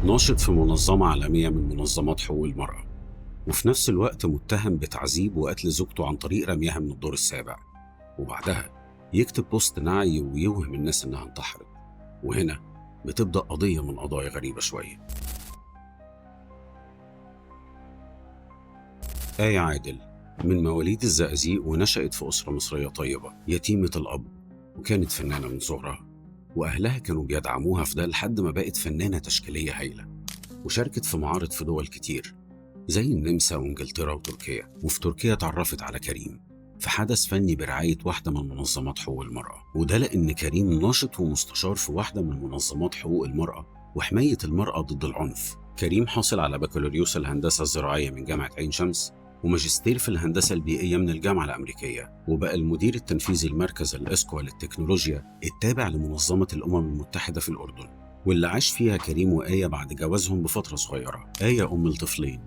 ناشط في منظمة عالمية من منظمات حقوق المرأة، وفي نفس الوقت متهم بتعذيب وقتل زوجته عن طريق رميها من الدور السابع، وبعدها يكتب بوست نعي ويوهم الناس إنها انتحرت. وهنا بتبدأ قضية من قضايا غريبة شوية. آية عادل من مواليد الزقازيق، ونشأت في أسرة مصرية طيبة يتيمة الأب، وكانت فنانة من صغرها، وأهلها كانوا بيدعموها في ده لحد ما بقت فنانة تشكيلية هايلة، وشاركت في معارض في دول كتير زي النمسا وانجلترا وتركيا. وفي تركيا اتعرفت على كريم في حدث فني برعاية واحدة من منظمات حقوق المرأة، وده لأن كريم ناشط ومستشار في واحدة من منظمات حقوق المرأة وحماية المرأة ضد العنف. كريم حاصل على بكالوريوس الهندسة الزراعية من جامعة عين شمس، وماجستير في الهندسة البيئية من الجامعة الأمريكية، وبقى المدير التنفيذي لمركز الإسكوا للتكنولوجيا التابع لمنظمة الأمم المتحدة في الأردن، واللي عاش فيها كريم وآية بعد جوازهم بفترة صغيرة. آية أم الطفلين،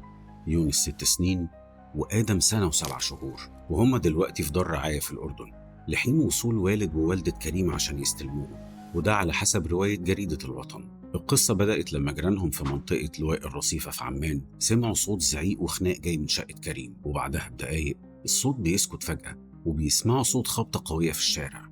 يونس 6 سنين وآدم سنة و7 شهور، وهم دلوقتي في دار رعاية في الأردن لحين وصول والد ووالدة كريم عشان يستلموه، وده على حسب رواية جريدة الوطن. القصة بدأت لما جيرانهم في منطقة لواء الرصيفة في عمان سمعوا صوت زعيق وخناق جاي من شقة كريم، وبعدها بدقايق الصوت بيسكت فجأة، وبيسمعوا صوت خبطة قوية في الشارع،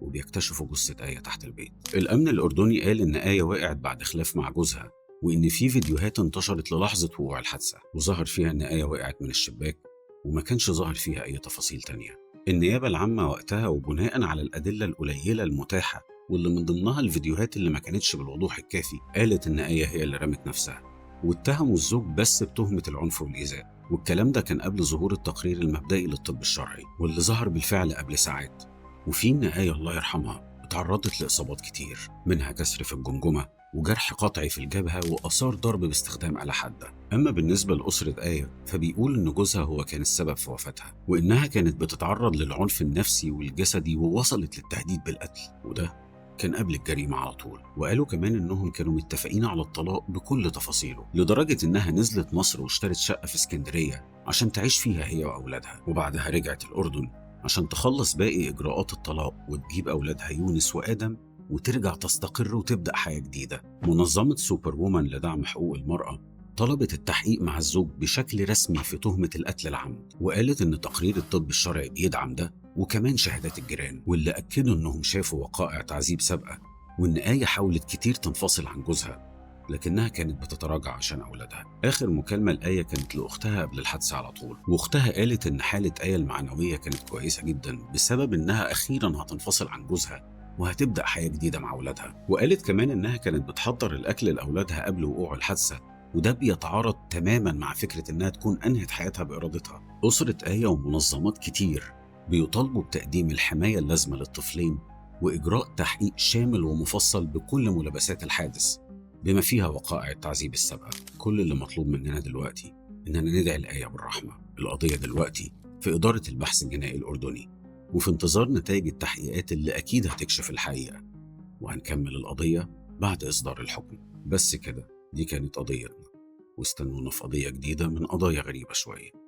وبيكتشفوا جثة آية تحت البيت. الأمن الأردني قال إن آية وقعت بعد خلاف مع جوزها، وإن في فيديوهات انتشرت للحظة وقوع الحادثة، وظهر فيها إن آية وقعت من الشباك، وما كانش ظاهر فيها أي تفاصيل تانية. النيابة العامة وقتها وبناء على الأدلة القليلة المتاحة، واللي من ضمنها الفيديوهات اللي ما كانتش بالوضوح الكافي، قالت إن آية هي اللي رمت نفسها، واتهموا الزوج بس بتهمة العنف والإيذاء. والكلام ده كان قبل ظهور التقرير المبدئي للطب الشرعي، واللي ظهر بالفعل قبل ساعات، وفيه إن آية الله يرحمها اتعرضت لإصابات كتير، منها كسر في الجمجمة وجرح قطعي في الجبهة وآثار ضرب باستخدام آلة حادة. أما بالنسبة لأسرة آية فبيقول إن جوزها هو كان السبب في وفاتها، وإنها كانت بتتعرض للعنف النفسي والجسدي ووصلت للتهديد بالقتل، وده كان قبل الجريمة على طول. وقالوا كمان إنهم كانوا متفقين على الطلاق بكل تفاصيله، لدرجة إنها نزلت مصر واشترت شقة في اسكندرية عشان تعيش فيها هي وأولادها، وبعدها رجعت الأردن عشان تخلص باقي إجراءات الطلاق وتجيب أولادها يونس وآدم وترجع تستقر وتبدأ حياة جديدة. منظمة سوبر وومن لدعم حقوق المرأة طلبت التحقيق مع الزوج بشكل رسمي في تهمة القتل العمد، وقالت إن تقرير الطب الشرعي بيدعم ده، وكمان شهادات الجيران، واللي أكدوا إنهم شافوا وقائع تعذيب سابقة، وإن آية حاولت كتير تنفصل عن جوزها لكنها كانت بتتراجع عشان أولادها. آخر مكالمة لآية كانت لأختها قبل الحادثة على طول، وأختها قالت إن حالة آية المعنوية كانت كويسة جدا بسبب إنها أخيرا هتنفصل عن جوزها وهتبدأ حياة جديدة مع أولادها. وقالت كمان إنها كانت بتحضر الأكل لأولادها قبل وقوع الحادثة، وده بيتعارض تماما مع فكرة إنها تكون أنهت حياتها بإرادتها. أسرة آية ومنظمات كتير بيطالبوا بتقديم الحماية اللازمة للطفلين وإجراء تحقيق شامل ومفصل بكل ملابسات الحادث بما فيها وقائع التعذيب السابقة. كل اللي مطلوب مننا دلوقتي إننا ندعي الآية بالرحمة. القضية دلوقتي في إدارة البحث الجنائي الأردني، وفي انتظار نتائج التحقيقات اللي أكيد هتكشف الحقيقة، وهنكمل القضية بعد إصدار الحكم. بس كده، دي كانت قضيتنا، واستنونا في قضية جديدة من قضايا غريبة شوية.